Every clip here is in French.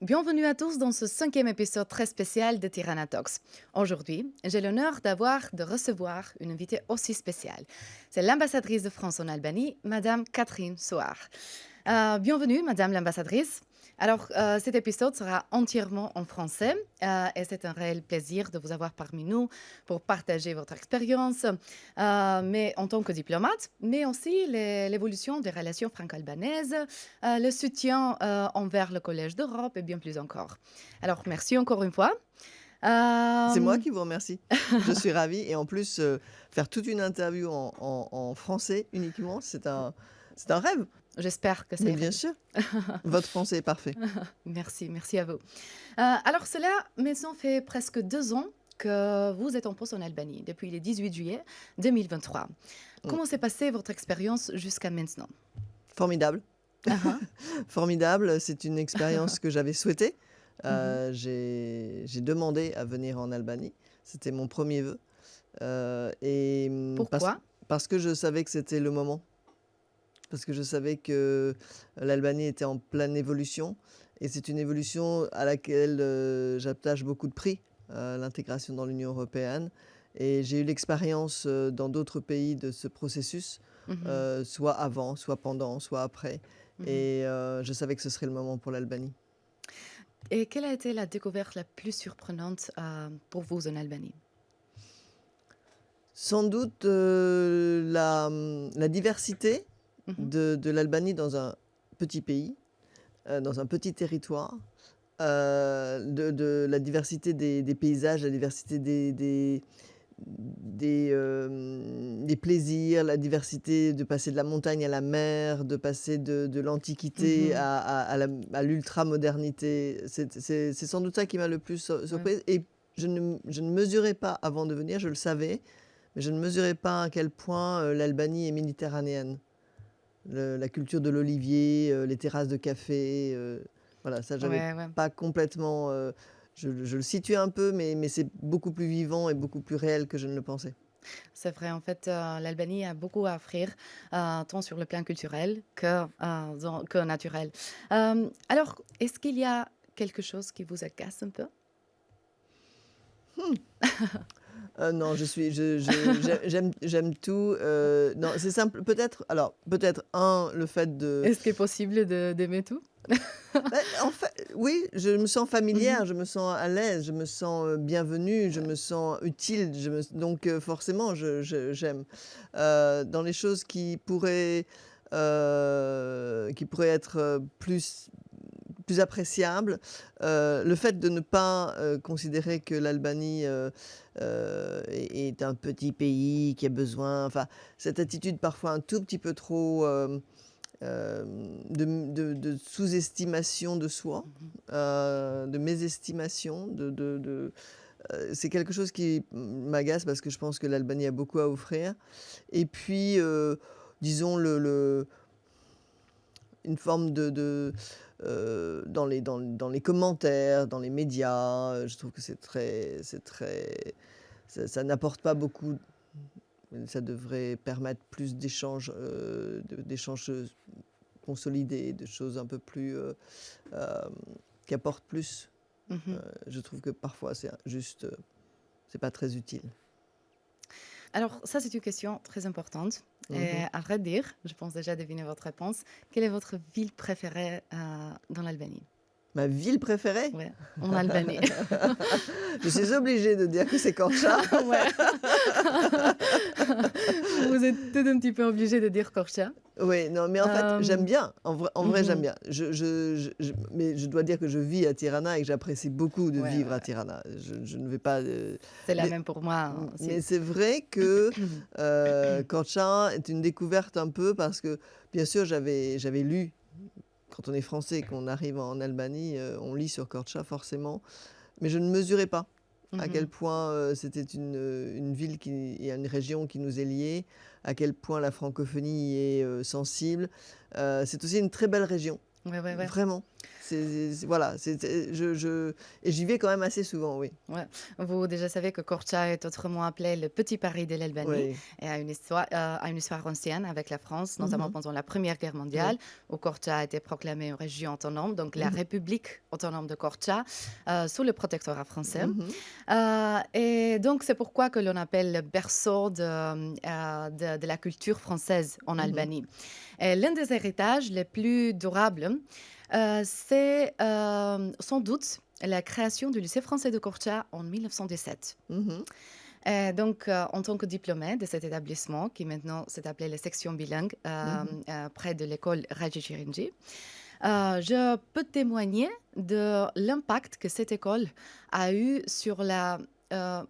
Bienvenue à tous dans ce cinquième épisode très spécial de Tirana Talks. Aujourd'hui, j'ai l'honneur de recevoir une invitée aussi spéciale. C'est l'ambassadrice de France en Albanie, Madame Catherine Soar. Bienvenue, Madame l'ambassadrice. Alors, cet épisode sera entièrement en français et c'est un réel plaisir de vous avoir parmi nous pour partager votre expérience, mais en tant que diplomate, mais aussi l'évolution des relations franco-albanaises, le soutien envers le Collège d'Europe et bien plus encore. Alors, merci encore une fois. C'est moi Euh, qui vous remercie. Je suis ravie et en plus, faire toute une interview en français uniquement, c'est un rêve. J'espère que Mais c'est bien sûr, votre français est parfait. Merci, merci à vous. Alors cela, maintenant, fait presque 2 ans que vous êtes en poste en Albanie, depuis le 18 juillet 2023. Mmh. Comment s'est passée votre expérience jusqu'à maintenant? Formidable. Ah, Formidable, c'est une expérience que j'avais souhaitée. mhm. J'ai demandé à venir en Albanie. C'était mon premier vœu, et Pourquoi? parce que je savais que c'était le moment. Parce que je savais que l'Albanie était en pleine évolution et c'est une évolution à laquelle, j'attache beaucoup de prix, l'intégration dans l'Union européenne et j'ai eu l'expérience, dans d'autres pays de ce processus, Mhm, soit avant, soit pendant, soit après mhm. et je savais que ce serait le moment pour l'Albanie. Et quelle a été la découverte la plus surprenante pour vous en Albanie? Sans doute, la diversité Mhm, de l'Albanie dans un petit pays, dans un petit territoire. De la diversité des paysages, la diversité des plaisirs, la diversité de passer de la montagne à la mer, de passer de l'antiquité mhm. à l'ultramodernité. C'est sans doute ça qui m'a le plus Ouais. surprise et je ne mesurais pas avant de venir, je le savais, mais je ne mesurais pas à quel point, l'Albanie est méditerranéenne. La culture de l'olivier, les terrasses de café, voilà, ça j'avais Ouais, ouais. pas complètement, je le situais un peu, mais c'est beaucoup plus vivant et beaucoup plus réel que je ne le pensais. C'est vrai, en fait, l'Albanie a beaucoup à offrir, tant sur le plan culturel que naturel. Alors, est-ce qu'il y a quelque chose qui vous agace un peu? Non, j'aime tout, non, c'est simple, peut-être le fait de Est-ce qu'il est possible d'aimer tout? en fait, oui, je me sens Mmh. familière, je me sens à l'aise, je me sens, bienvenue, je Ouais. me sens utile, donc forcément j'aime. Dans les choses qui pourraient être, plus appréciables, le fait de ne pas, considérer que l'Albanie, est un petit pays qui a besoin, enfin, cette attitude parfois un tout petit peu trop, de sous-estimation de soi, Mmh. de mésestimation, c'est quelque chose qui m'agace parce que je pense que l'Albanie a beaucoup à offrir et puis, disons une forme dans les commentaires, dans les médias, je trouve que c'est très ça n'apporte pas beaucoup. Ça devrait permettre plus d'échanges, d'échanges, consolidés, de choses un peu plus, hem, qui apportent plus. Mmh. Je trouve que parfois c'est juste, c'est pas très utile. Alors ça, c'est une question très importante et Mmh. à vrai dire, je pense déjà deviner votre réponse. Quelle est votre ville préférée, dans l'Albanie? Ma ville préférée? Ouais, en Albanie. Je suis obligée de dire que c'est Korça. Ouais. Vous êtes tout un petit peu obligé de dire Corcha. Oui, non, mais en fait, j'aime Hem, bien. En vrai, j'aime mmh. bien. Mais je dois dire que je vis à Tirana et que j'apprécie beaucoup de Ouais, ouais, vivre à ouais. Tirana. Je ne vais pas, C'est la mais même pour moi, aussi. mais c'est vrai que, Kocha est une découverte un peu parce que, bien sûr, j'avais lu, quand on est français et qu'on arrive en Albanie, on lit sur Korça forcément, mais je ne mesurais pas à quel Mmh. point, c'était une ville qui et une région qui nous est liée, à quel point la francophonie y est, sensible. C'est aussi une très belle région, Ouais, ouais, ouais. vraiment. Voilà, et j'y vais quand même assez souvent, oui. Ouais. Vous déjà savez que Korça est autrement appelé le petit Paris de l'Albanie Oui. et a une histoire ancienne avec la France, notamment Mmh. pendant la Première Guerre mondiale, Oui. où Korça a été proclamée une région autonome, donc la Mmh. République autonome de Korça, sous le protectorat français. Mmh. Et donc, c'est pourquoi que l'on appelle le berceau de la culture française en Mmh. Albanie. Et l'un des héritages les plus durables, c'est sans doute la création du lycée français de Korça en 1917. Mmh. Donc, en tant que diplômée de cet établissement, qui maintenant s'est appelé la section bilingue, Mmh. près de l'école Raji Chirinji, je peux témoigner de l'impact que cette école a eu sur la euh,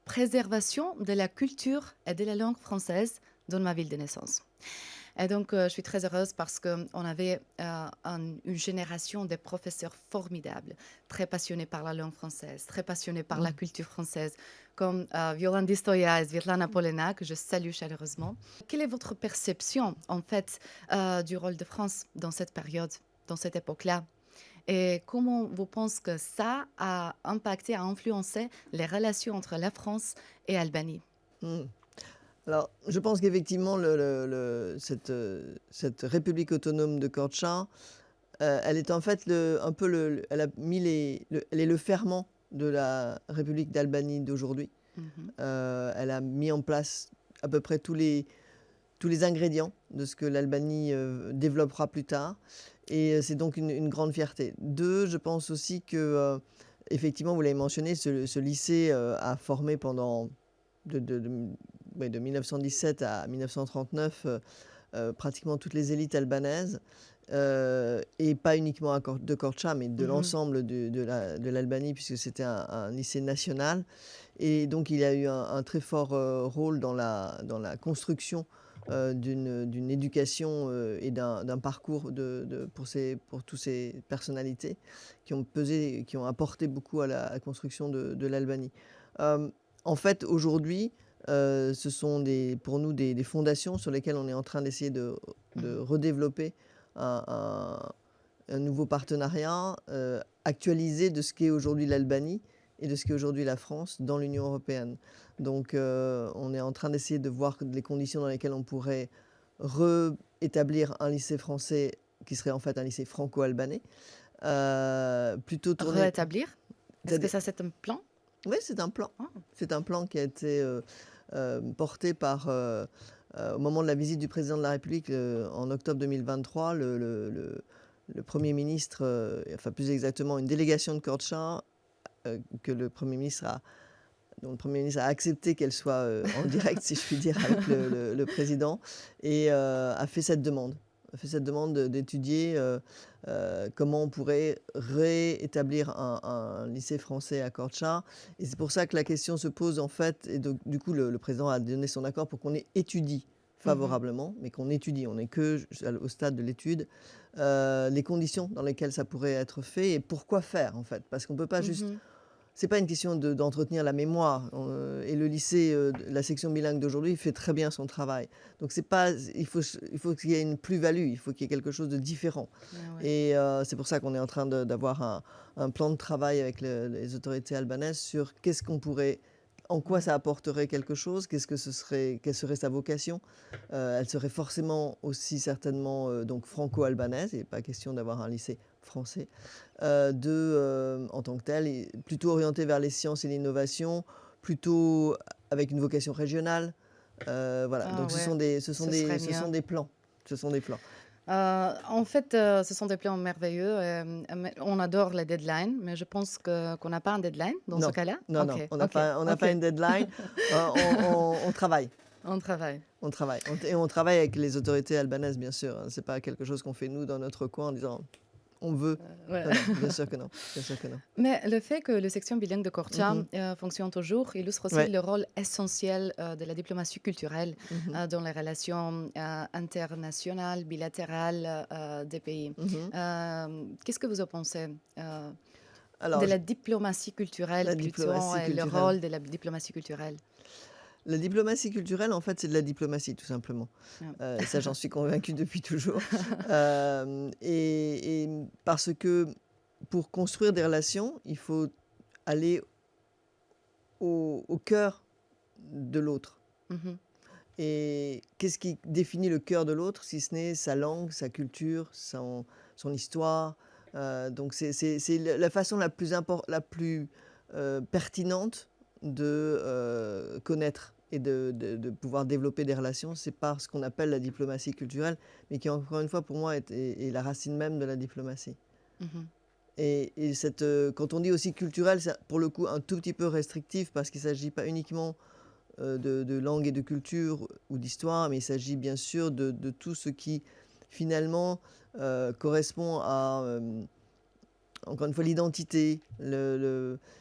préservation de la culture et de la langue française dans ma ville de naissance. Et donc, je suis très heureuse parce qu'on avait une génération de professeurs formidables, très passionnés par la langue française, très passionnés par la Mmh. culture française, comme Violande Stoya et Svetlana Polena, que je salue chaleureusement. Quelle est votre perception, en fait, du rôle de France dans cette période, dans cette époque-là? Et comment vous pensez que ça a impacté, a influencé les relations entre la France et Albanie? Mmh. Alors, je pense qu'effectivement, cette république autonome de Korça, elle est en fait un peu elle a mis elle est le ferment de la République d'Albanie d'aujourd'hui. Mhm. Elle a mis en place à peu près tous les ingrédients de ce que l'Albanie développera plus tard. Et c'est donc une grande fierté. Deux, je pense aussi que, effectivement, vous l'avez mentionné, ce lycée a formé pendant de, de, de, ouais, de 1917 à 1939 pratiquement toutes les élites albanaises. Et pas uniquement de Korça, mais de Mhm. l'ensemble de l'Albanie, puisque c'était un lycée national. Et donc, il a eu un très fort rôle dans la construction d'une éducation et d'un parcours pour toutes ces personnalités qui ont pesé, qui ont apporté beaucoup à la construction de l'Albanie. Euh, En fait, aujourd'hui, ce sont pour nous des fondations sur lesquelles on est en train d'essayer de Mhm. redévelopper un, un- un nouveau partenariat actualisé de ce qu'est aujourd'hui l'Albanie et de ce qu'est aujourd'hui la France dans l'Union européenne. Donc on est en train d'essayer de voir les conditions dans lesquelles on pourrait réétablir un lycée français qui serait en fait un lycée franco-albanais, plutôt tourné... Rétablir? Est-ce que ça, c'est un plan? Oui, c'est un plan. Ah. C'est un plan qui a été porté au moment de la visite du président de la République en octobre 2023, le Premier ministre, enfin plus exactement une délégation de Korça, que dont le Premier ministre a accepté qu'elle soit en direct, si je puis dire, avec le président, et a fait cette demande. A fait cette demande d'étudier comment on pourrait réétablir un lycée français à Korça. Et c'est pour ça que la question se pose, en fait, et donc, du coup, le président a donné son accord pour qu'on étudie Mhm. favorablement, mais qu'on étudie, on n'est au stade de l'étude, les conditions dans lesquelles ça pourrait être fait et pourquoi faire, en fait. Parce qu'on ne peut pas juste... Mhm. C'est pas une question d'entretenir la mémoire. Et le lycée, la section bilingue d'aujourd'hui fait très bien son travail. Donc c'est pas, il faut qu'il y ait une plus-value, il faut qu'il y ait quelque chose de différent. Ah ouais. Et c'est pour ça qu'on est en train d'avoir un plan de travail avec les autorités albanaises sur qu'est-ce qu'on pourrait, en quoi Mhm. ça apporterait quelque chose, quelle serait sa vocation. Elle serait forcément aussi certainement donc franco-albanaise. Il n'est pas question d'avoir un lycée français. En tant que tel, et plutôt orienté vers les sciences et l'innovation, plutôt avec une vocation régionale. Voilà, Ah donc ouais, ce serait ce sont mieux. des plans. Ce sont des plans. En fait, ce sont des plans merveilleux. Mais on adore les deadlines, mais je pense qu'on n'a pas un deadline dans ce Non, cas-là. non, Ok, non, ok, on n'a ok. pas une deadline. On travaille. On travaille. On travaille. Et on travaille avec les autorités albanaises, bien sûr. Ce n'est pas quelque chose qu'on fait nous dans notre coin en disant on veut. Ouais. Non, non, bien sûr que non. Bien sûr que non. Mais le fait que la section bilingue de Korça Mhm. fonctionne toujours illustre aussi Ouais. le rôle essentiel de la diplomatie culturelle Mhm. dans les relations internationales, bilatérales des pays. Mhm. Qu'est-ce que vous en pensez de Alors, la diplomatie culturelle la plutôt diplomatie et le culturelle. rôle de la diplomatie culturelle? La diplomatie culturelle, en fait, c'est de la diplomatie, tout simplement. Ah. Ça, j'en suis convaincue depuis toujours. Et parce que pour construire des relations, il faut aller au cœur de l'autre. Mhm. Et qu'est-ce qui définit le cœur de l'autre, si ce n'est sa langue, sa culture, son histoire? Donc c'est la façon la plus, pertinente de, connaître et de pouvoir développer des relations. C'est par ce qu'on appelle la diplomatie culturelle, mais qui encore une fois pour moi est la racine même de la diplomatie. Mhm. Et cette, quand on dit aussi culturelle, c'est pour le coup un tout petit peu restrictif parce qu'il ne s'agit pas uniquement de langue et de culture ou d'histoire, mais il s'agit bien sûr de tout ce qui finalement correspond à, encore une fois, l'identité.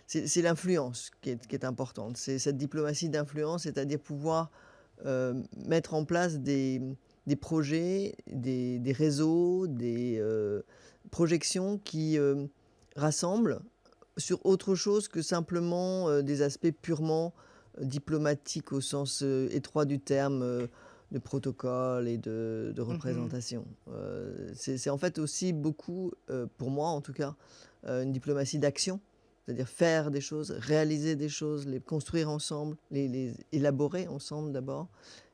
C'est l'influence qui est importante. C'est cette diplomatie d'influence, c'est-à-dire pouvoir mettre en place des projets, des réseaux, des projections qui rassemblent sur autre chose que simplement des aspects purement diplomatiques au sens étroit du terme, de protocole et de Mhm. représentation. C'est en fait aussi beaucoup, pour moi en tout cas, une diplomatie d'action, c'est-à-dire faire des choses, réaliser des choses, les construire ensemble, les élaborer ensemble d'abord.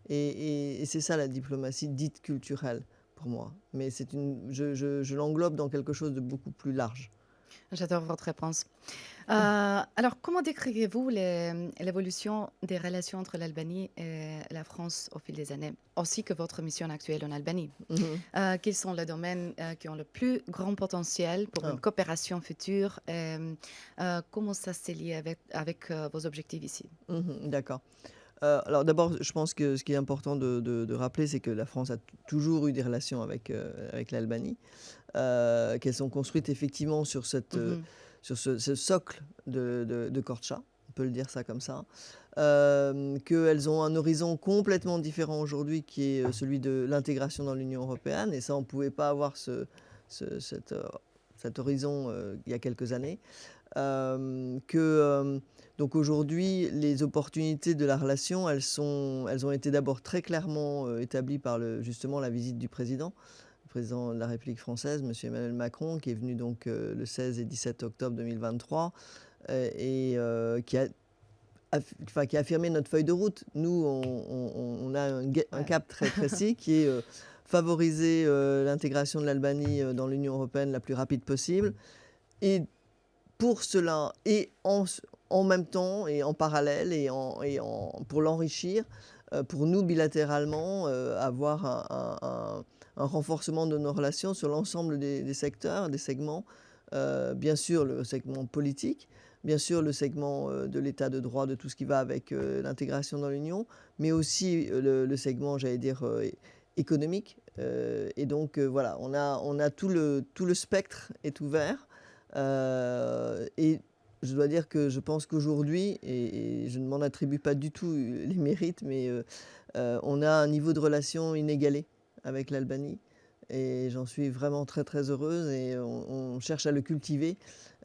Et c'est ça la diplomatie dite culturelle pour moi. Mais je l'englobe dans quelque chose de beaucoup plus large. J'adore votre réponse. Alors, comment décririez-vous l'évolution des relations entre l'Albanie et la France au fil des années, ainsi que votre mission actuelle en Albanie? Mhm. Quels sont les domaines qui ont le plus grand potentiel pour une Ah. coopération future et comment ça s'est lié avec vos objectifs ici? Mhm, d'accord. Alors d'abord, je pense que ce qui est important de rappeler, c'est que la France a toujours eu des relations avec l'Albanie, qu'elles sont construites effectivement sur Mhm. sur ce socle de Korça, on peut le dire ça comme ça. Qu'elles ont un horizon complètement différent aujourd'hui qui est celui de l'intégration dans l'Union européenne et ça, on ne pouvait pas avoir ce cet horizon, il y a quelques années. Donc aujourd'hui, les opportunités de la relation, elles ont été d'abord très clairement, établies par justement la visite du président de la République française, monsieur Emmanuel Macron, qui est venu donc, le 16 et 17 octobre 2023, et qui a affirmé notre feuille de route. Nous, on a un Ouais. cap très précis qui est, favoriser, l'intégration de l'Albanie, dans l'Union européenne la plus rapide possible et pour cela et en même temps et en parallèle pour l'enrichir, pour nous bilatéralement, avoir un renforcement de nos relations sur l'ensemble des secteurs, des segments. Bien sûr le segment politique, bien sûr le segment, de l'état de droit, de tout ce qui va avec, l'intégration dans l'Union, mais aussi, le segment, j'allais dire, économique. Et donc, voilà, on a tout le spectre est ouvert. Et je dois dire que je pense qu'aujourd'hui, et je ne m'en attribue pas du tout les mérites, mais on a un niveau de relation inégalé avec l'Albanie et j'en suis vraiment très, très heureuse et on cherche à le cultiver.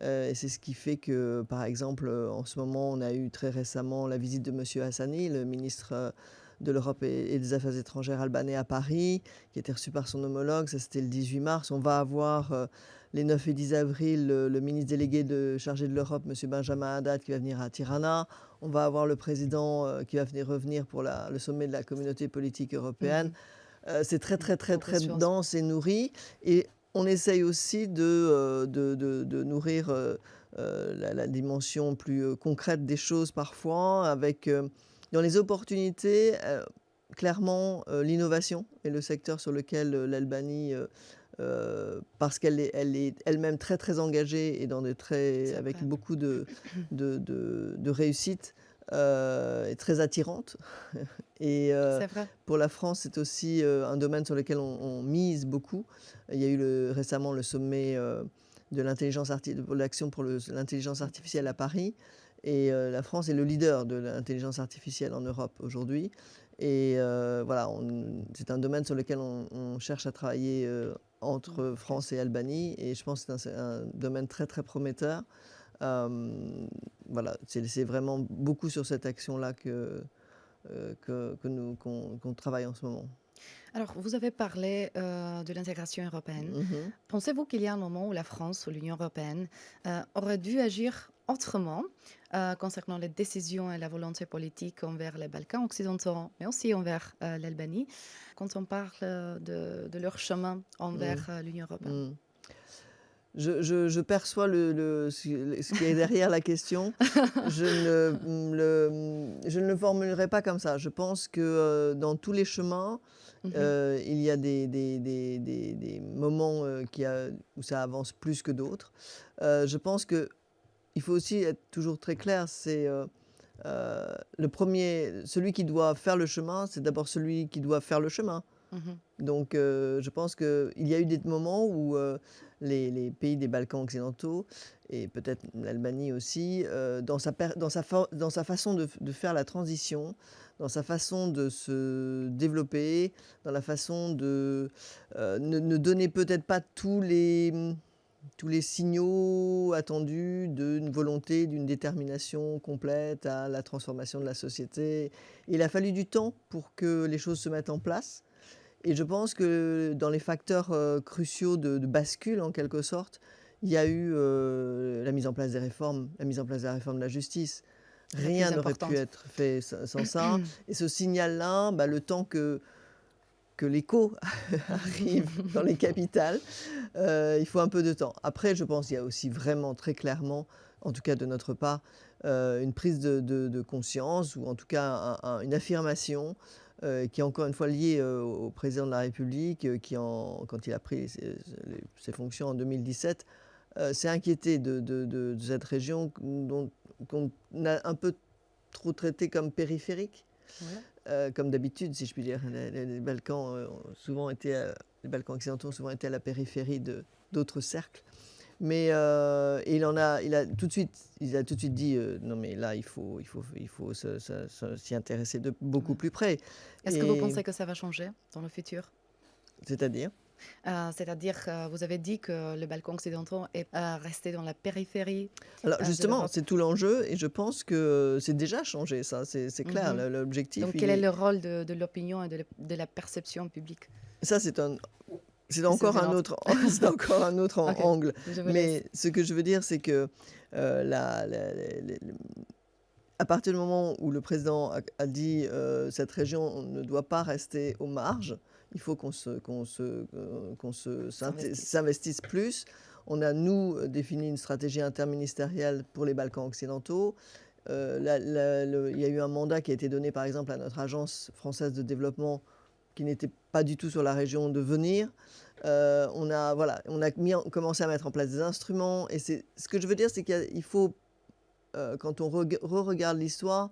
Et c'est ce qui fait que, par exemple, en ce moment, on a eu très récemment la visite de monsieur Hassani, le ministre, de l'Europe et des Affaires étrangères albanais à Paris, qui a été reçu par son homologue. Ça, c'était le 18 mars. On va avoir, les 9 et 10 avril, le ministre délégué chargé de l'Europe, monsieur Benjamin Haddad, qui va venir à Tirana. On va avoir le président, qui va revenir pour le sommet de la communauté politique européenne. Mhm. C'est très, très, très, Beaucoup de très choses. dense et nourri et on essaye aussi de nourrir, la dimension plus, concrète des choses parfois avec, dans les opportunités, clairement, l'innovation est le secteur sur lequel, l'Albanie, parce elle est elle-même très, très engagée et C'est avec vrai. beaucoup de réussite, est très attirante et C'est vrai. pour la France, c'est aussi, un domaine sur lequel on mise beaucoup. Il y a eu récemment le sommet, de l'action pour l'intelligence artificielle à Paris et la France est le leader de l'intelligence artificielle en Europe aujourd'hui et voilà, c'est un domaine sur lequel on cherche à travailler, entre Plus. France et Albanie et je pense que c'est un domaine très, très prometteur. Voilà, c'est vraiment beaucoup sur cette action-là que qu'on travaille en ce moment. Alors, vous avez parlé de l'intégration européenne. Mmh. Pensez-vous qu'il y a un moment où la France ou l'Union européenne aurait dû agir autrement concernant les décisions et la volonté politique envers les Balkans occidentaux, mais aussi envers l'Albanie, quand on parle de leur chemin Mmh. envers l'Union européenne? Mmh. Je perçois ce qui est derrière la question. Je ne le formulerai pas comme ça. Je pense que, dans tous les chemins, Mhm, il y a des moments, où ça avance plus que d'autres. Je pense qu'il faut aussi être toujours très clair, le premier, celui qui doit faire le chemin, c'est d'abord celui qui doit faire le chemin. mhm. Donc, je pense qu'il y a eu des moments où, les pays des Balkans occidentaux et peut-être l'Albanie aussi, dans sa façon de faire la transition, dans sa façon de se développer, dans la façon de, ne donner peut-être pas tous les signaux attendus d'une volonté, d'une détermination complète à la transformation de la société. Il a fallu du temps pour que les choses se mettent en place. Et je pense que dans les facteurs, cruciaux de bascule en quelque sorte, il y a eu, la mise en place des réformes, la mise en place de la réforme de la justice. La Rien plus n'aurait pu importante. être fait sans ça, et ce signal-là, bah, le temps que l'écho arrive dans les capitales, il faut un peu de temps. Après, je pense qu'il y a aussi vraiment très clairement, en tout cas de notre part, une prise de conscience, ou en tout cas une affirmation, qui est encore une fois liée, au président de la République, quand il a pris ses fonctions en 2017, s'est inquiété de cette région qu'on a un peu trop traitée comme périphérique. Ouais. Comme d'habitude, si je puis dire. Les Balkans, ont souvent été, les Balkans occidentaux ont souvent été à la périphérie d'autres cercles. Mais, il a tout de suite dit, «Non mais là, il faut s'y intéresser de beaucoup Ouais. plus près», Est-ce que vous et pensez que ça va changer dans le futur? c'est-à-dire? C'est-à-dire, vous avez dit que le Balkan occidental est resté dans la périphérie Alors de justement, l'Europe. c'est tout l'enjeu, et je pense que c'est déjà changé ça, c'est clair. Mhm. L'objectif, Donc, il quel est est le rôle de l'opinion et de la perception publique? ça, c'est encore C'est une un autre. autre c'est encore un autre Ok, angle. je vous laisse. Mais ce que je veux dire, c'est que, à partir du moment où le président a dit, «Cette région ne doit pas rester aux marges, il faut qu'on se S'investissent. s'investisse plus». On a, nous, défini une stratégie interministérielle pour les Balkans occidentaux. Il y a eu un mandat qui a été donné, par exemple, à notre agence française de développement, qui n'était pas du tout sur la région, de venir. On a commencé à mettre en place des instruments, et c'est ce que je veux dire, c'est qu'il faut, quand on regarde l'histoire,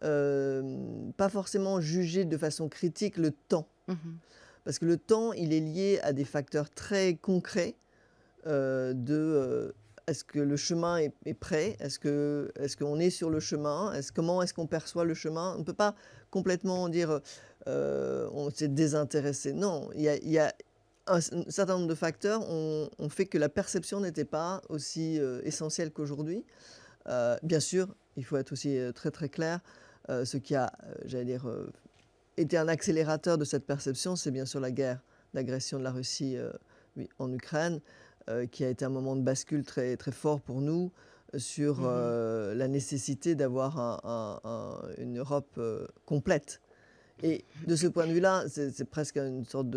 pas forcément juger de façon critique le temps. Mhm. Parce que le temps, il est lié à des facteurs très concrets, est-ce que le chemin est prêt? Est-ce qu'on est sur le chemin? Comment est-ce qu'on perçoit le chemin? On ne peut pas complètement dire, on s'est désintéressé. Non, il y a un certain nombre de facteurs ont fait que la perception n'était pas aussi, essentielle qu'aujourd'hui. Bien sûr, il faut être aussi, très, très clair, ce qui a, j'allais dire, été un accélérateur de cette perception, c'est bien sûr la guerre d'agression de la Russie, oui, en Ukraine, qui a été un moment de bascule très, très fort pour nous, sur, Mhm. la nécessité d'avoir une Europe, complète. Et de ce point de vue-là, c'est presque une sorte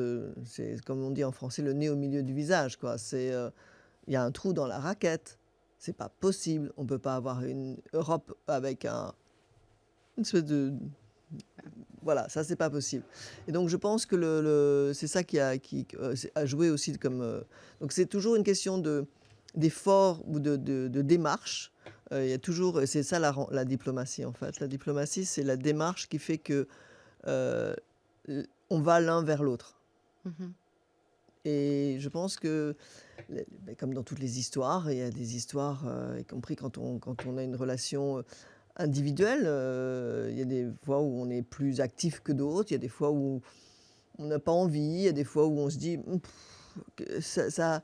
c'est comme on dit en français, le nez au milieu du visage, quoi. Il y a un trou dans la raquette. C'est pas possible. On peut pas avoir une Europe avec une espèce de, voilà, ça, c'est pas possible. Et donc je pense que c'est ça a joué aussi comme, donc c'est toujours une question d'effort ou de démarche. Il y a toujours, c'est ça la diplomatie, en fait. La diplomatie, c'est la démarche qui fait que, heu, on va l'un vers l'autre. Mhm. Et je pense que, comme dans toutes les histoires, il y a des histoires, y compris quand on a une relation, individuelle, il y a des fois où on est plus actif que d'autres, il y a des fois où on n'a pas envie, il y a des fois où on se dit: que ça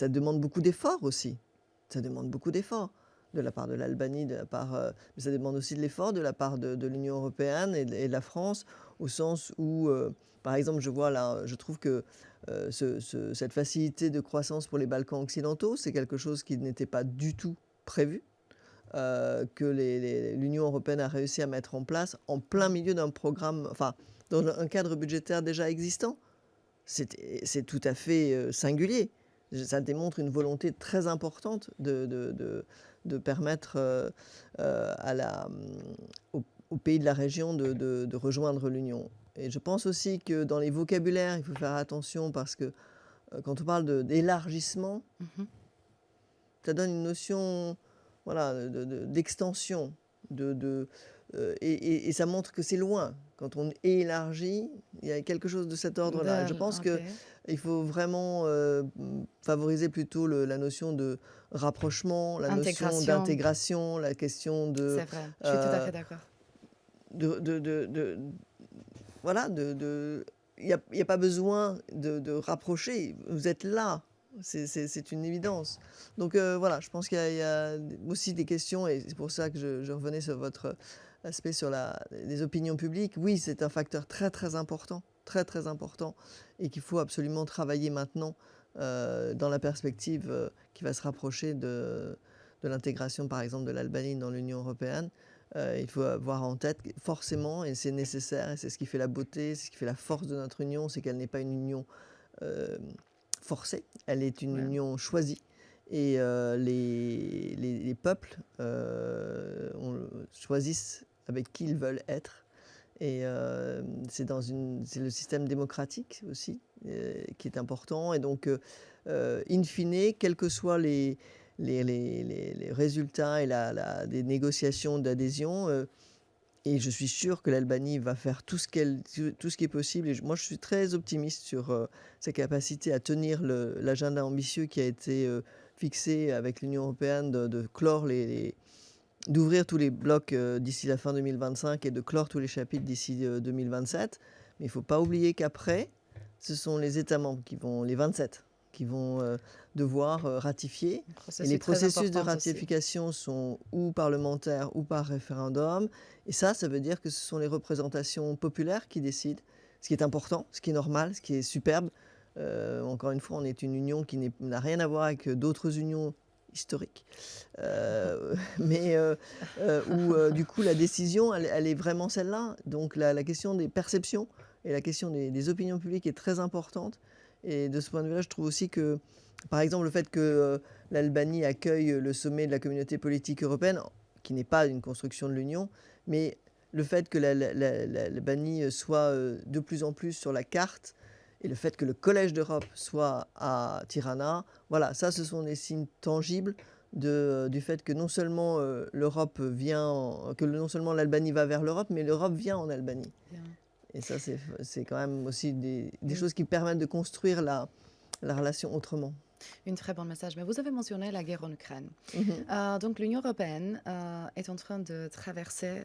demande beaucoup d'efforts aussi. Ça demande beaucoup d'efforts. de la part de l'Albanie, mais ça demande aussi de l'effort de la part de l'Union européenne et de la France, au sens où, par exemple, je vois là, je trouve que cette facilité de croissance pour les Balkans occidentaux, c'est quelque chose qui n'était pas du tout prévu, que l'Union européenne a réussi à mettre en place en plein milieu d'un programme, enfin, dans un cadre budgétaire déjà existant. C'est tout à fait singulier. Ça démontre une volonté très importante de permettre aux pays de la région de rejoindre l'Union. Et je pense aussi que dans les vocabulaires, il faut faire attention parce que quand on parle d'élargissement, Mhm. ça donne une notion, voilà, d'extension, et ça montre que c'est loin. Quand on élargit, il y a quelque chose de cet ordre-là. Je pense Ok, qu'il faut vraiment favoriser plutôt la notion de rapprochement, la notion intégration, d'intégration, la question c'est vrai. Je suis tout à euh, fait d'accord. de voilà, il y a pas besoin de rapprocher. Vous êtes là, c'est une évidence. Donc voilà, je pense qu'il y a aussi des questions et c'est pour ça que je revenais sur votre aspect sur les opinions publiques. Oui, c'est un facteur très, très important, très, très important et qu'il faut absolument travailler maintenant, dans la perspective, qui va se rapprocher de l'intégration, par exemple, de l'Albanie dans l'Union européenne. Il faut avoir en tête forcément, et c'est nécessaire, et c'est ce qui fait la beauté, c'est ce qui fait la force de notre union, c'est qu'elle n'est pas une union euh, forcée, elle est une Ouais. union choisie. Et les peuples choisissent avec qui ils veulent être. Et c'est le système démocratique aussi qui est important. Et donc, in fine, quels que soient les résultats et des négociations d'adhésion, et je suis sûr que l'Albanie va faire tout ce qui est possible. Et moi, je suis très optimiste sur sa capacité à tenir l'agenda ambitieux qui a été fixé avec l'Union européenne de clore d'ouvrir tous les blocs d'ici la fin 2025 et de clore tous les chapitres d'ici 2027. Mais il ne faut pas oublier qu'après, ce sont les États membres les 27, qui vont devoir ratifier. Un Et les processus très processus de important aussi. ratification sont ou parlementaires ou par référendum. Et ça veut dire que ce sont les représentations populaires qui décident, ce qui est important, ce qui est normal, ce qui est superbe. Encore une fois, on est une union qui n'a rien à voir avec d'autres unions historiques. Mais où du coup la décision, elle est vraiment celle-là. Donc la question des perceptions et la question des opinions publiques est très importante. Et de ce point de vue-là, je trouve aussi que, par exemple, le fait que l'Albanie accueille le sommet de la communauté politique européenne, qui n'est pas une construction de l'Union, mais le fait que l'Albanie soit de plus en plus sur la carte, et le fait que le Collège d'Europe soit à Tirana, voilà, ça, ce sont des signes tangibles du fait que non seulement non seulement l'Albanie va vers l'Europe, mais l'Europe vient en Albanie. Bien. Et ça, c'est quand même aussi des Une, choses qui permettent de construire la relation autrement. une très bon message. Mais vous avez mentionné la guerre en Ukraine. Mhm. Donc l'Union européenne est en train de traverser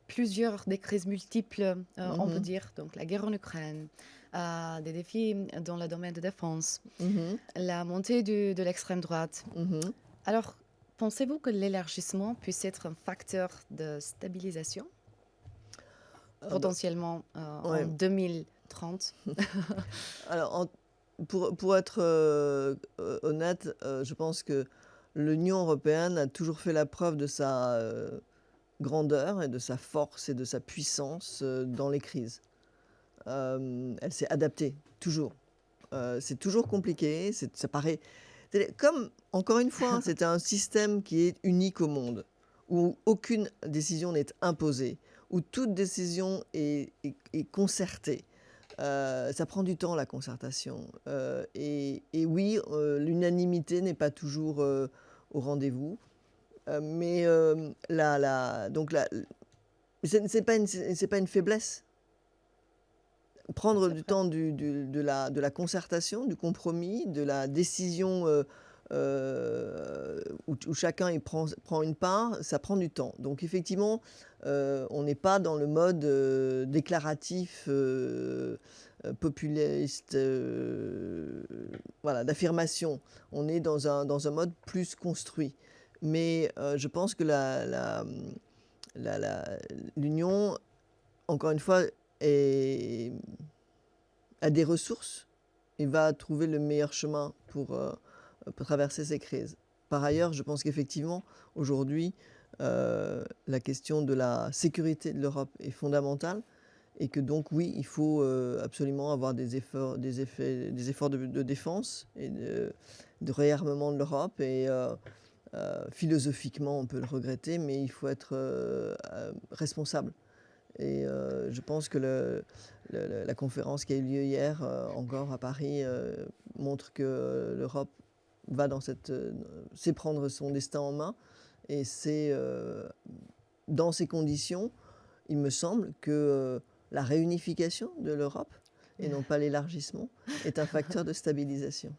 plusieurs des crises multiples, on peut Mhm. dire. Donc la guerre en Ukraine, des défis dans le domaine de défense, Mhm. la montée de l'extrême droite. Mhm. Alors, pensez-vous que l'élargissement puisse être un facteur de stabilisation, Ah bah, potentiellement en ouais. 2030? Alors, pour être honnête, je pense que l'Union européenne a toujours fait la preuve de sa grandeur et de sa force et de sa puissance dans les crises. Elle s'est adaptée, toujours. C'est toujours compliqué, ça paraît... Comme, encore une fois, c'est un système qui est unique au monde, où aucune décision n'est imposée, où toute décision est concertée. Ça prend du temps, la concertation. Et oui, l'unanimité n'est pas toujours au rendez-vous. Mais c'est pas une faiblesse. Prendre C'est du vrai. temps de la concertation, du compromis, de la décision où chacun prend une part, ça prend du temps. Donc effectivement, on n'est pas dans le mode déclaratif, populiste, voilà, d'affirmation. On est dans un mode plus construit. mais je pense que l'Union, encore une fois, a des ressources et va trouver le meilleur chemin pour traverser ces crises. Par ailleurs, je pense qu'effectivement, aujourd'hui, la question de la sécurité de l'Europe est fondamentale et que donc oui, il faut absolument avoir des efforts de défense et de réarmement de l'Europe. Et philosophiquement, on peut le regretter, mais il faut être responsable. Et je pense que la conférence qui a eu lieu hier, encore à Paris, montre que l'Europe va sait prendre son destin en main. Et c'est dans ces conditions, il me semble que la réunification de l'Europe, et non pas l'élargissement, est un facteur de stabilisation.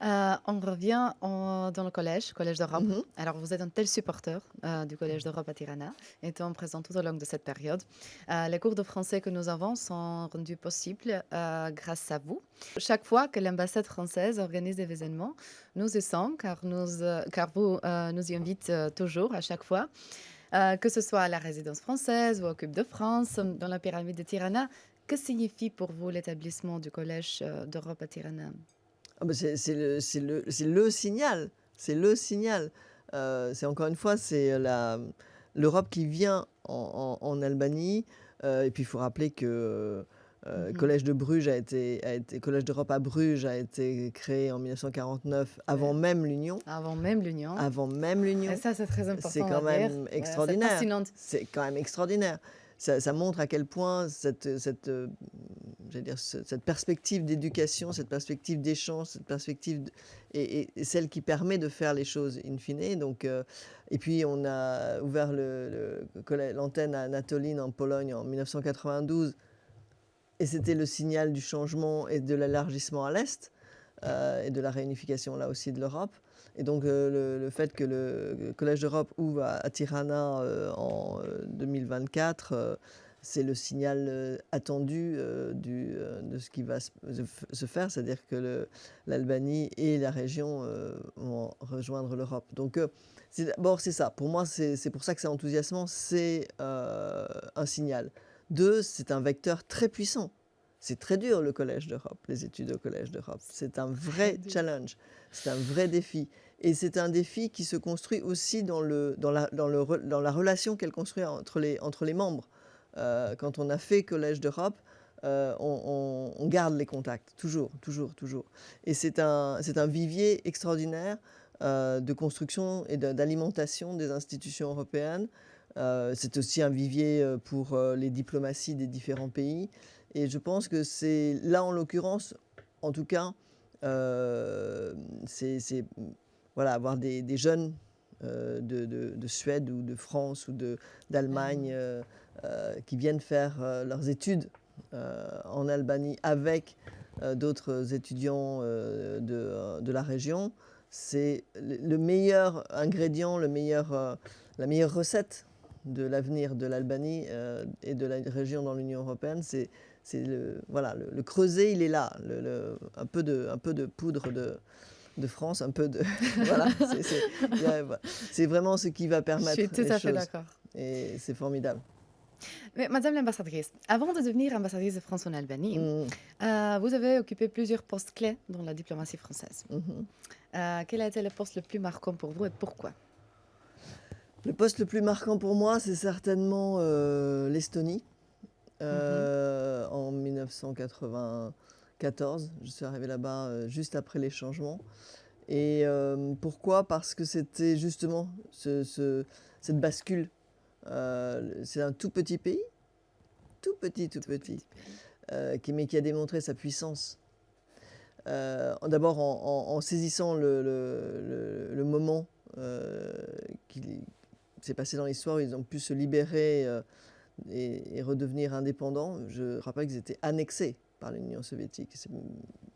On revient dans le Collège d'Europe. Mhm. Alors, vous êtes un tel supporter du Collège d'Europe à Tirana, étant présent tout au long de cette période. Les cours de français que nous avons sont rendus possibles grâce à vous. Chaque fois que l'ambassade française organise des événements, nous y sommes, car vous nous y invitez toujours, à chaque fois. Que ce soit à la résidence française ou au Cube de France, dans la pyramide de Tirana. Que signifie pour vous l'établissement du Collège d'Europe à Tirana? Ah bah c'est le signal, c'est le signal. C'est encore une fois, c'est l'Europe qui vient en Albanie. Et puis il faut rappeler que Collège de Bruges Collège d'Europe à Bruges a été créé en 1949, avant même l'Union. Avant même l'Union. Avant même l'Union. Et ça, c'est très important C'est quand à dire. même C'est extraordinaire. fascinant. C'est quand même extraordinaire. Ça montre à quel point j'allais dire, cette perspective d'éducation, cette perspective d'échange, cette perspective est celle qui permet de faire les choses in fine. Donc, et puis on a ouvert l'antenne à Natoline en Pologne en 1992, et c'était le signal du changement et de l'élargissement à l'Est, et de la réunification là aussi de l'Europe. Et donc le fait que le Collège d'Europe ouvre à Tirana en 2024, c'est le signal attendu de ce qui va se faire, c'est-à-dire que l'Albanie et la région vont rejoindre l'Europe. Donc d'abord c'est ça, pour moi c'est pour ça que c'est enthousiasmant, c'est un signal. Deux, c'est un vecteur très puissant. C'est très dur le Collège d'Europe, les études au Collège d'Europe. C'est un vrai challenge, c'est un vrai défi. Et c'est un défi qui se construit aussi dans la relation qu'elle construit entre les membres. Quand on a fait Collège d'Europe, on garde les contacts, toujours, toujours, toujours. Et c'est un vivier extraordinaire de construction et d'alimentation des institutions européennes. C'est aussi un vivier pour les diplomaties des différents pays. Et je pense que c'est là, en l'occurrence, en tout cas, c'est voilà, avoir des jeunes de Suède ou de France ou d'Allemagne qui viennent faire leurs études en Albanie avec d'autres étudiants de la région. C'est le meilleur ingrédient, la meilleure recette de l'avenir de l'Albanie et de la région dans l'Union européenne. C'est le creuset, il est là, un peu de poudre de France, un peu de voilà, c'est vraiment ce qui va permettre les choses. Je suis tout à fait d'accord. Et c'est formidable. Mais Madame l'ambassadrice, avant de devenir ambassadrice de France en Albanie, vous avez occupé plusieurs postes clés dans la diplomatie française. Quel a été le poste le plus marquant pour vous et pourquoi? Le poste le plus marquant pour moi, c'est certainement l'Estonie. En 1994, je suis arrivée là-bas juste après les changements. Et pourquoi? Parce que c'était justement cette bascule. C'est un tout petit pays, tout petit, mais qui a démontré sa puissance. D'abord en saisissant le moment qui s'est passé dans l'histoire où ils ont pu se libérer et redevenir indépendants. Je rappelle qu'ils étaient annexés par l'Union soviétique. C'est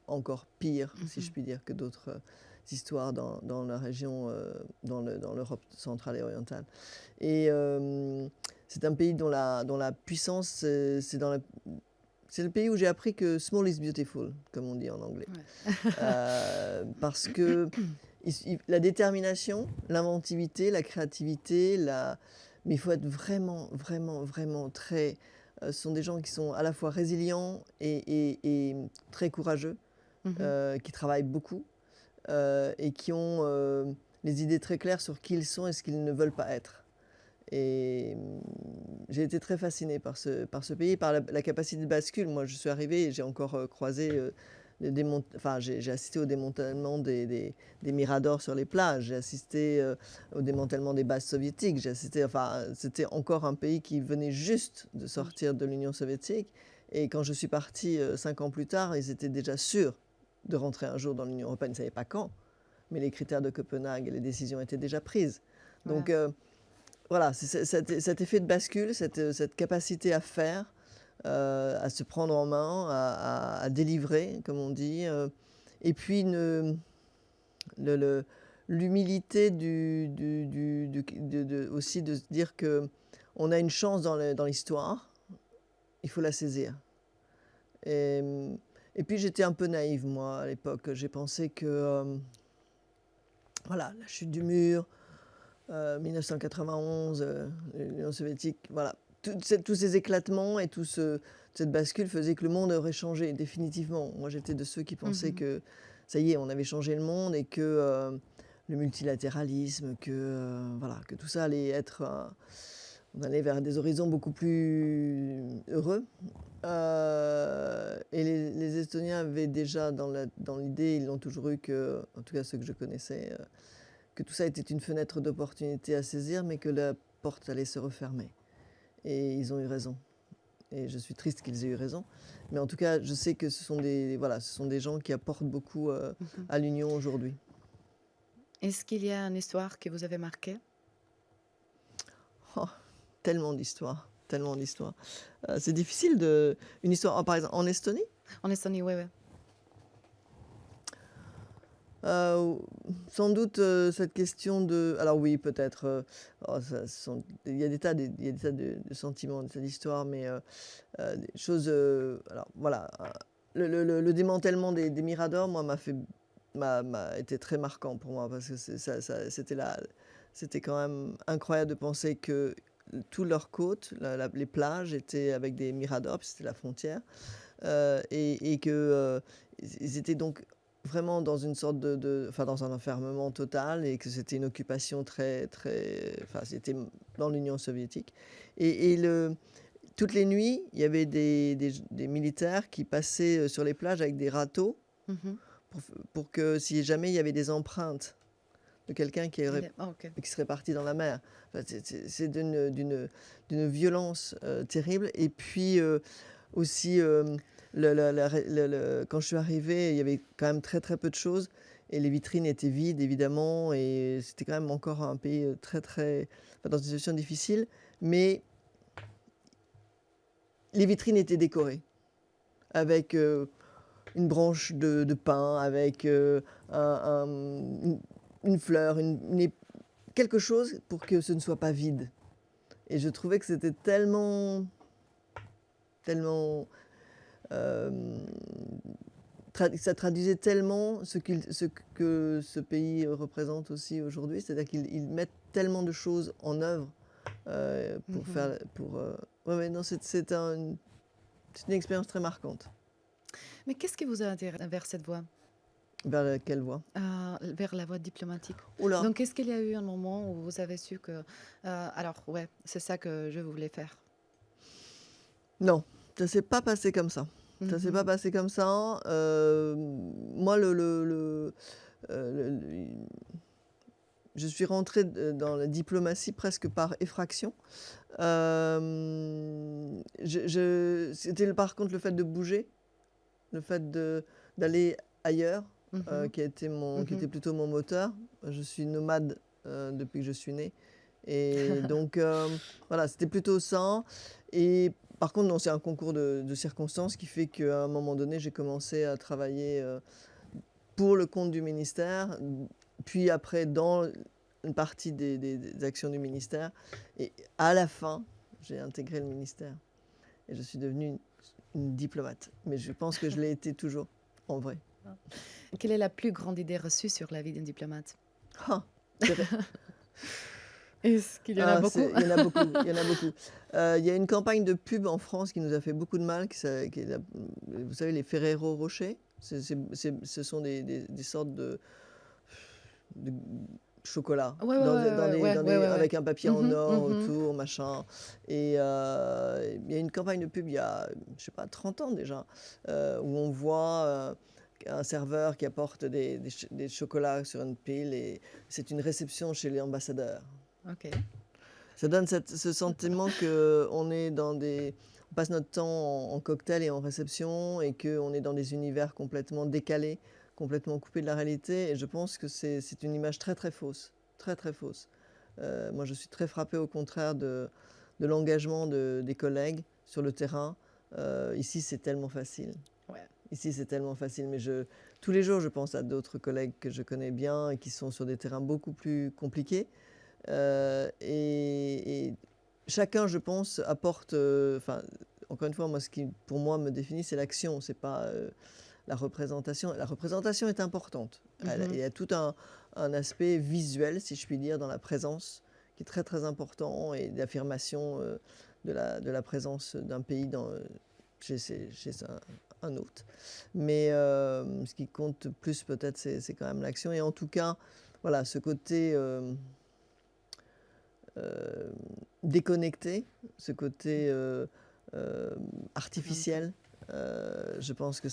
encore pire, si je puis dire, que d'autres histoires dans la région, dans l'Europe centrale et orientale. Et c'est un pays dont la puissance, c'est le pays où j'ai appris que small is beautiful, comme on dit en anglais. Ouais. Parce que la détermination, l'inventivité, la créativité, mais il faut être vraiment, vraiment, vraiment très... ce sont des gens qui sont à la fois résilients et très courageux, Mhm. qui travaillent beaucoup et qui ont les idées très claires sur qui ils sont et ce qu'ils ne veulent pas être. Et j'ai été très fascinée par ce pays, par la capacité de bascule. Moi, je suis arrivée et j'ai encore croisé, j'ai assisté au démantèlement des miradors sur les plages. J'ai assisté au démantèlement des bases soviétiques. C'était encore un pays qui venait juste de sortir de l'Union soviétique. Et quand je suis partie 5 ans plus tard, ils étaient déjà sûrs de rentrer un jour dans l'Union européenne. Ils ne savaient pas quand, mais les critères de Copenhague et les décisions étaient déjà prises. Voilà. Donc, voilà, c'est cet effet de bascule, cette capacité à faire, à se prendre en main, à délivrer, comme on dit. Et puis l'humilité aussi de se dire qu'on a une chance dans l'histoire, il faut la saisir. Et, et puis j'étais un peu naïve, moi, à l'époque. J'ai pensé que, voilà, la chute du mur, 1991, l'Union soviétique, voilà. Tous ces éclatements et cette bascule faisait que le monde aurait changé définitivement. Moi, j'étais de ceux qui pensaient Mhm. que ça y est, on avait changé le monde et que le multilatéralisme, voilà, que tout ça allait être... on allait vers des horizons beaucoup plus heureux. Et les Estoniens avaient déjà dans l'idée, ils l'ont toujours eu que, en tout cas ceux que je connaissais, que tout ça était une fenêtre d'opportunité à saisir, mais que la porte allait se refermer. Et ils ont eu raison. Et je suis triste qu'ils aient eu raison. Mais en tout cas, je sais que ce sont des gens qui apportent beaucoup Mhm. à l'Union aujourd'hui. Est-ce qu'il y a une histoire qui vous avait marqué? Oh, tellement d'histoires, tellement d'histoires. C'est difficile une histoire, par exemple, en Estonie. En Estonie, oui, oui. Euh, Sans doute cette question de... Alors oui, peut-être. Il y a des tas de sentiments, des tas d'histoires, mais des choses... alors voilà, le démantèlement des miradors, moi, m'a été très marquant pour moi, parce que c'était quand même incroyable de penser que toutes leurs côtes, les plages étaient avec des miradors, puis c'était la frontière, et que ils étaient donc vraiment dans une sorte enfin, dans un enfermement total, et que c'était une occupation très, très... Enfin, c'était dans l'Union soviétique. Et toutes les nuits, il y avait des militaires qui passaient sur les plages avec des râteaux Mhm. pour que si jamais il y avait des empreintes de quelqu'un Ok. qui serait parti dans la mer. Enfin, c'est d'une violence terrible. Et puis aussi, quand je suis arrivée, il y avait quand même très très peu de choses. Et les vitrines étaient vides, évidemment. Et c'était quand même encore un pays très très... Enfin, dans une situation difficile. Mais les vitrines étaient décorées avec une branche de pin, avec une fleur, quelque chose pour que ce ne soit pas vide. Et je trouvais que c'était tellement... euh, ça traduisait tellement ce que ce pays représente aussi aujourd'hui. C'est-à-dire qu'ils mettent tellement de choses en œuvre pour Mhm. faire... Ouais, non, c'est une expérience très marquante. Mais qu'est-ce qui vous a attiré vers cette voie, Vers quelle voie? vers la voie diplomatique? Oula, Donc, est-ce qu'il y a eu un moment où vous avez su que, alors, ouais, c'est ça que je voulais faire? non, ça s'est pas passé comme ça. Ça s'est Mhm. pas passé comme ça. Moi, le- je suis rentrée dans la diplomatie presque par effraction. C'était par contre le fait de bouger, le fait d'aller ailleurs, Mhm. qui était Mhm. plutôt mon moteur. Je suis nomade depuis que je suis née. Et donc, voilà, c'était plutôt ça. Et par contre, non, c'est un concours de circonstances qui fait qu'à un moment donné, j'ai commencé à travailler pour le compte du ministère, puis après dans une partie des actions du ministère. Et à la fin, j'ai intégré le ministère et je suis devenue une diplomate. Mais je pense que je l'ai été toujours, en vrai. Quelle est la plus grande idée reçue sur la vie d'un diplomate? Ah, c'est vrai. Est-ce qu'il y en a beaucoup? Il y en a beaucoup, il y en a beaucoup. Il y a une campagne de pub en France qui nous a fait beaucoup de mal, qui est vous savez, les Ferrero Rocher? Ce sont des sortes de chocolat Ouais, ouais, ouais, ouais, ouais, ouais, ouais, ouais. avec un papier en Mmh mh, or mmh. autour, machin. Et il y a une campagne de pub il y a, je sais pas, 30 ans déjà, où on voit un serveur qui apporte des chocolats sur une pile et c'est une réception chez les ambassadeurs. OK. Ça donne ce sentiment qu'on est on passe notre temps en cocktail et en réception et qu'on est dans des univers complètement décalés, complètement coupés de la réalité. Et je pense que c'est une image très très fausse, très très fausse. Moi, je suis très frappée au contraire de l'engagement des collègues sur le terrain. Ici, c'est tellement facile. Ouais. Ici, c'est tellement facile. Mais tous les jours, je pense à d'autres collègues que je connais bien et qui sont sur des terrains beaucoup plus compliqués. Et chacun, je pense, apporte. Enfin, encore une fois, moi, ce qui pour moi me définit, c'est l'action, c'est pas la représentation. La représentation est importante. Il Mmh. y a tout un aspect visuel, si je puis dire, dans la présence, qui est très très important et d'affirmation de la présence d'un pays chez un autre. Mais ce qui compte plus peut-être, c'est quand même l'action. Et en tout cas, voilà, ce côté euh, déconnecté, ce côté Présenté. artificiel. Je pense que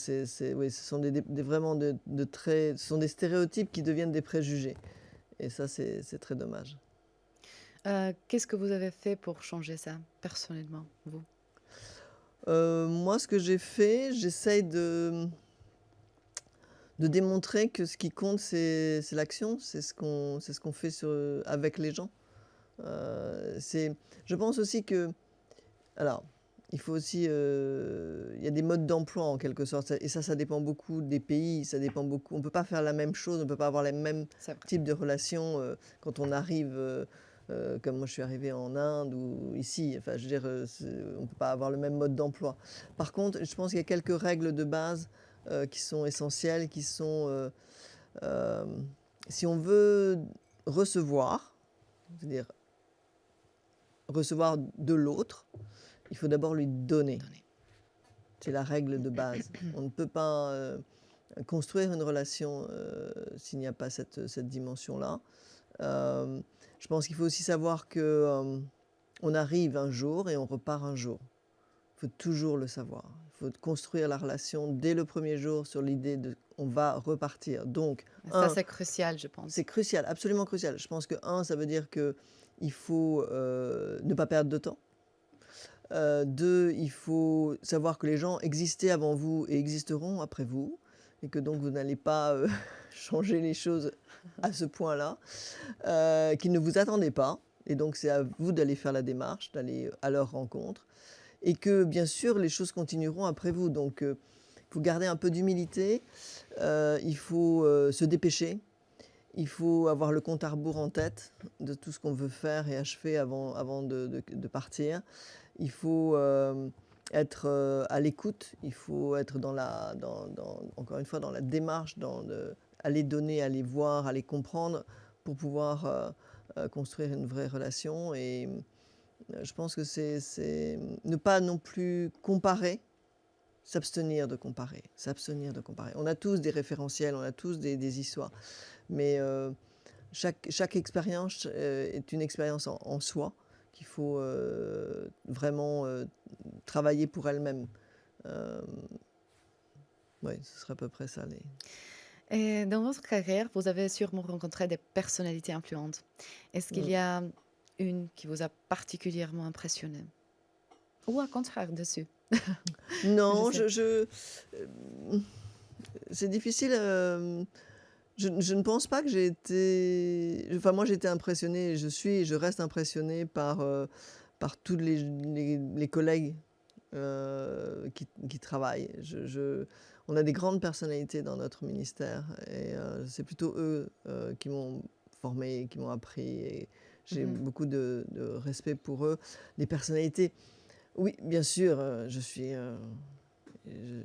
oui, ce sont vraiment de traits, ce sont des stéréotypes qui deviennent des préjugés. Et ça, c'est très dommage. Qu'est-ce que vous avez fait pour changer ça, personnellement, vous? Moi, ce que j'ai fait, j'essaye de démontrer que ce qui compte, c'est l'action, c'est ce qu'on fait avec les gens. Je pense aussi que, alors, il faut aussi, il y a des modes d'emploi en quelque sorte, et ça dépend beaucoup des pays, ça dépend beaucoup. On ne peut pas faire la même chose, on ne peut pas avoir les mêmes C'est vrai. types de relations quand on arrive, comme moi je suis arrivé en Inde ou ici. Enfin, je veux dire, on ne peut pas avoir le même mode d'emploi. Par contre, je pense qu'il y a quelques règles de base qui sont essentielles, qui sont, euh, si on veut recevoir, c'est-à-dire recevoir de l'autre, il faut d'abord lui donner. Donner. C'est la règle de base. On ne peut pas construire une relation s'il n'y a pas cette dimension-là. Euh, je pense qu'il faut aussi savoir que on arrive un jour et on repart un jour. Il faut toujours le savoir. Il faut construire la relation dès le premier jour sur l'idée de on va repartir. Donc, Ça, c'est crucial, je c'est pense. crucial, absolument crucial. Je pense que ça veut dire que il faut ne pas perdre de temps. Deux, il faut savoir que les gens existaient avant vous et existeront après vous, et que donc vous n'allez pas changer les choses à ce point-là, qu'ils ne vous attendaient pas, et donc c'est à vous d'aller faire la démarche, d'aller à leur rencontre, et que bien sûr les choses continueront après vous. Donc il faut garder un peu d'humilité, il faut se dépêcher, il faut avoir le compte à rebours en tête de tout ce qu'on veut faire et achever avant de partir. Il faut être à l'écoute, il faut être encore une fois, dans la démarche, aller donner, aller voir, aller comprendre pour pouvoir construire une vraie relation. Et je pense que c'est ne pas non plus comparer, s'abstenir de comparer, s'abstenir de comparer. On a tous des référentiels, on a tous des histoires, mais chaque expérience est une expérience en soi qu'il faut vraiment travailler pour elle-même. Euh, oui, ce serait à peu près ça. Et dans votre carrière, vous avez sûrement rencontré des personnalités influentes. Est-ce qu'il Mm. y a une qui vous a particulièrement impressionné? Ou à contraire, dessus? Je Non, sais. c'est difficile. Je ne pense pas que j'ai été. Enfin, moi, j'ai été impressionnée, je reste impressionnée par tous les collègues qui travaillent. On a des grandes personnalités dans notre ministère et c'est plutôt eux qui m'ont formé, qui m'ont appris et j'ai Mhm. beaucoup de respect pour eux. Les personnalités, oui, bien sûr,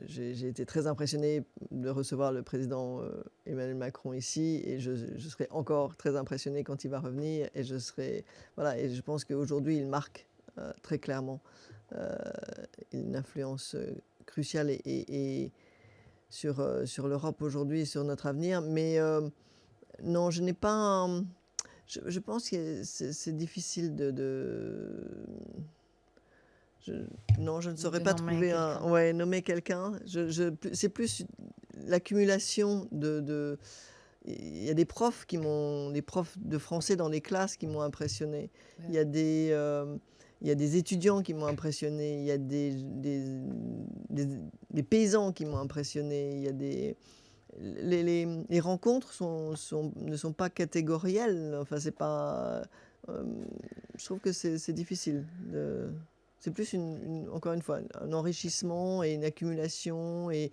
j'ai été très impressionnée de recevoir le président Emmanuel Macron ici et je serai encore très impressionnée quand il va revenir et voilà, et je pense qu'aujourd'hui il marque très clairement euh, une influence cruciale et sur l'Europe aujourd'hui et sur notre avenir. Mais non, je n'ai pas je pense que c'est difficile je non, je ne saurais de pas nommer trouver quelqu'un. ouais, nommer quelqu'un. C'est plus l'accumulation il y a des profs de français dans les classes qui m'ont impressionné. Il Ouais. y a il y a des étudiants qui m'ont impressionné. Il y a des paysans qui m'ont impressionné. Il y a les rencontres ne sont pas catégorielles. Enfin, c'est pas. euh, je trouve que c'est difficile. C'est plus encore une fois un enrichissement et une accumulation et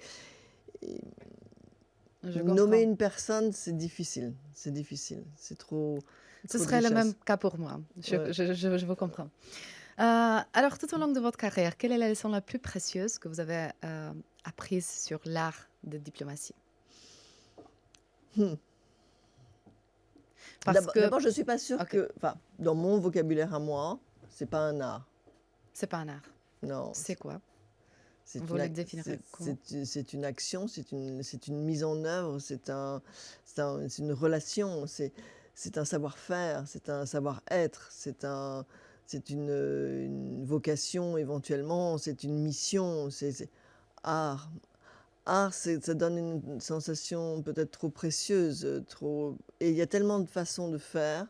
Je nommer comprends. une personne, c'est difficile. C'est difficile. Ce Trop de serait le même richesse. cas pour moi. Ouais. Je vous comprends. Alors, tout au long de votre carrière, quelle est la leçon la plus précieuse que vous avez apprise sur l'art de diplomatie? Hmm. Parce que D'abord, je ne suis pas sûre OK, enfin, dans mon vocabulaire à moi, c'est pas un art. c'est pas un art. Non, C'est quoi? c'est Vous le définirez comment? c'est une action, c'est une mise en œuvre, c'est une relation, c'est un savoir-faire, c'est un savoir-être, c'est une vocation éventuellement, c'est une mission, c'est art. Art, ça donne une sensation peut-être trop précieuse, trop... Et il y a tellement de façons de faire.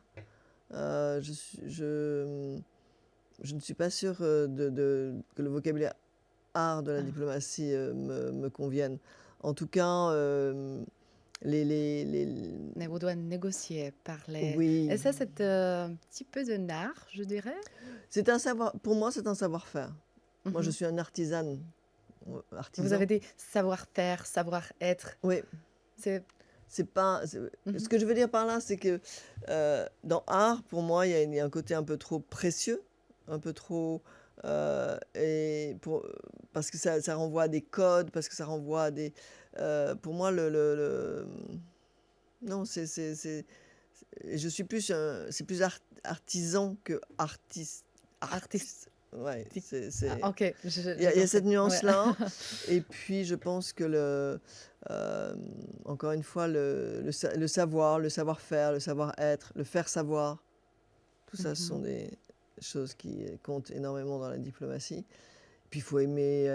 Je, suis- je ne suis pas sûre que le vocabulaire art de la Ah, diplomatie me convienne. En tout cas, les... mais vous devez négocier, parler. Et Oui, ça, c'est un petit peu de l'art, je dirais. c'est un savoir... Pour moi, c'est un savoir-faire. Moi, je Mhm. suis un Vous avez artisan. dit savoir-faire, savoir-être. Oui, C'est... c'est pas... Mhm. Ce que je veux dire par là, c'est que dans art, pour moi, il y a un côté un peu trop précieux, un peu trop... parce que ça renvoie à des codes, parce que ça renvoie à des... pour moi, non, je suis plus c'est plus artisan que artiste. Artistique. Artiste. Ouais, Ah, ok, il j'ai y a cette compris. Ouais. nuance-là. Et puis, je pense que encore une fois, le savoir, le savoir-faire, le savoir-être, le faire savoir, tout ça, ce sont Mhm. des choses qui comptent énormément dans la diplomatie. Puis, il faut aimer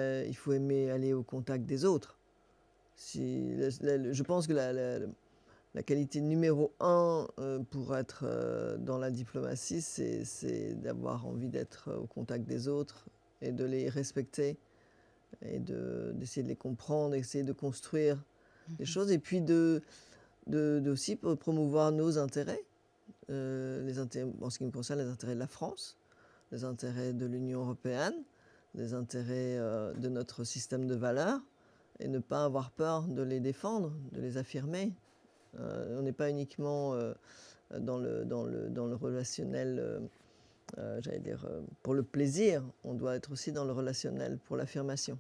aller au contact des autres. Je pense que la qualité numéro un pour être dans la diplomatie, c'est d'avoir envie d'être au contact des autres et de les respecter et d'essayer de les comprendre, d'essayer de construire des Mhm. choses et puis aussi promouvoir nos intérêts, en ce qui me concerne, les intérêts de la France, les intérêts de l'Union européenne, les intérêts de notre système de valeurs et ne pas avoir peur de les défendre, de les affirmer. On n'est pas uniquement dans le relationnel, j'allais dire, pour le plaisir, on doit être aussi dans le relationnel pour l'affirmation.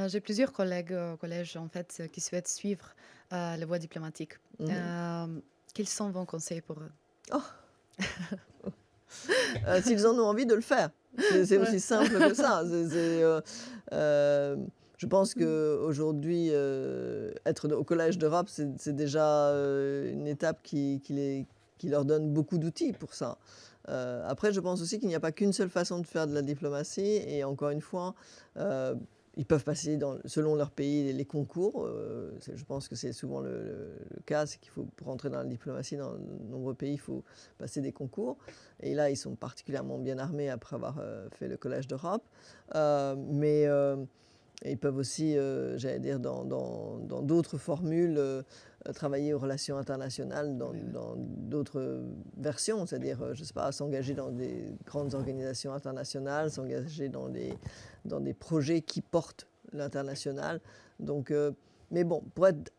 J'ai plusieurs collègues au collège en fait qui souhaitent suivre la voie diplomatique. Mhm. Quels sont vos conseils pour eux? Oh, s'ils en ont envie de le faire. C'est Ouais. aussi simple que ça. Euh, je pense qu'aujourd'hui, être au Collège d'Europe, c'est déjà une étape qui leur donne beaucoup d'outils pour ça. Après, je pense aussi qu'il n'y a pas qu'une seule façon de faire de la diplomatie. Et encore une fois, ils peuvent passer selon leur pays les concours. Je pense que c'est souvent le cas, c'est qu'il faut, pour rentrer dans la diplomatie dans de nombreux pays, il faut passer des concours. Et là, ils sont particulièrement bien armés après avoir fait le Collège d'Europe. Mais ils peuvent aussi, j'allais dire, dans d'autres formules, travailler aux relations internationales Ouais, ouais. dans d'autres versions, c'est-à-dire, je ne sais pas, s'engager dans des grandes organisations internationales, s'engager dans des projets qui portent l'international. Donc, mais bon, pour être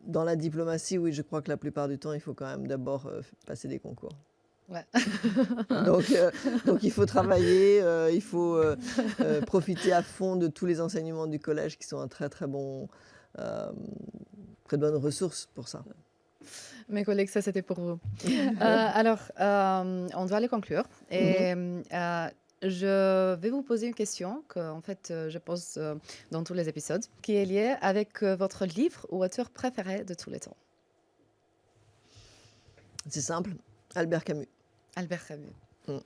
dans la diplomatie, oui, je crois que la plupart du temps, il faut quand même d'abord passer des concours. Ouais. Donc, heu, donc il faut travailler, il faut, profiter à fond de tous les enseignements du collège qui sont un très, très bon, hem, très bonne ressource pour ça. Mes collègues, ça c'était pour vous. Alors, on doit aller conclure Mmh mh. et je vais vous poser une question que, en fait, je pose, dans tous les épisodes, qui est liée avec, votre livre ou auteur préféré de tous les temps? C'est simple, Albert Camus. Albert Camus. Mmh.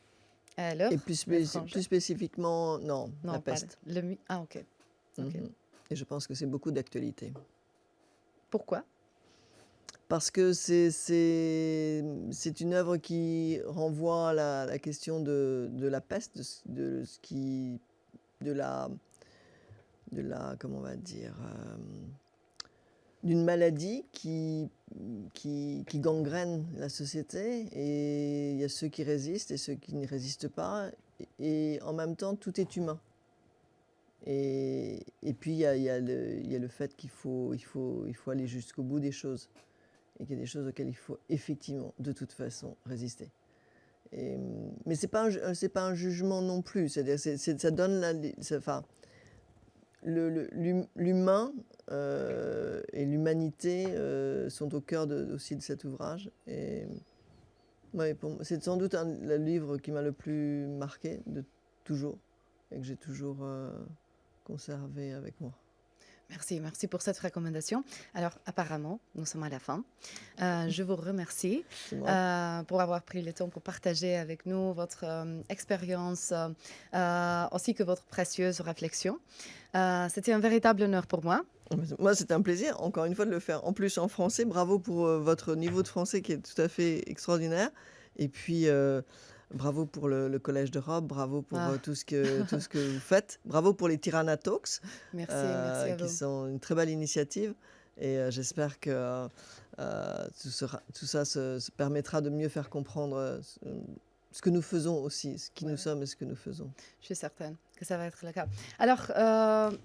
Alors, Et plus l'étranger? spécifiquement, non, La Non, pas Peste. le mi ah OK, OK. Mmh. Et je pense que c'est beaucoup d'actualité. Pourquoi? Parce que c'est une œuvre qui renvoie à la question de la peste, de ce qui de la comment on va dire? D'une maladie qui gangrène la société, et il y a ceux qui résistent et ceux qui ne résistent pas, et en même temps tout est humain, et puis il y a le fait qu'il faut aller jusqu'au bout des choses, et qu'il y a des choses auxquelles il faut effectivement, de toute façon, résister. Mais c'est pas un jugement non plus, c'est-à-dire ça donne enfin, l'humain, et l'humanité, sont au cœur aussi de cet ouvrage, et ouais, pour moi, c'est sans doute le livre qui m'a le plus marqué de toujours, et que j'ai toujours, conservé avec moi. Merci, merci pour cette recommandation. Alors, apparemment, nous sommes à la fin. Je vous remercie C'est moi. pour avoir pris le temps pour partager avec nous votre expérience, ainsi que votre précieuse réflexion. C'était un véritable honneur pour moi. Moi, c'était un plaisir, encore une fois, de le faire en plus en français. Bravo pour, votre niveau de français qui est tout à fait extraordinaire, et puis, bravo pour le Collège d'Europe, bravo pour, Ah, tout ce que vous faites. Bravo pour les Tirana Talks, merci, merci à qui vous. sont une très belle initiative, et j'espère que, tout ça se permettra de mieux faire comprendre, ce que nous faisons aussi, ce qui nous Ouais, sommes et ce que nous faisons. je suis certaine que ça va être le cas. Alors,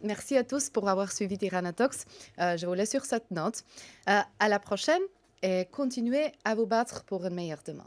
merci à tous pour avoir suivi Tirana Talks. Je vous laisse sur cette note. À la prochaine et continuez à vous battre pour un meilleur demain.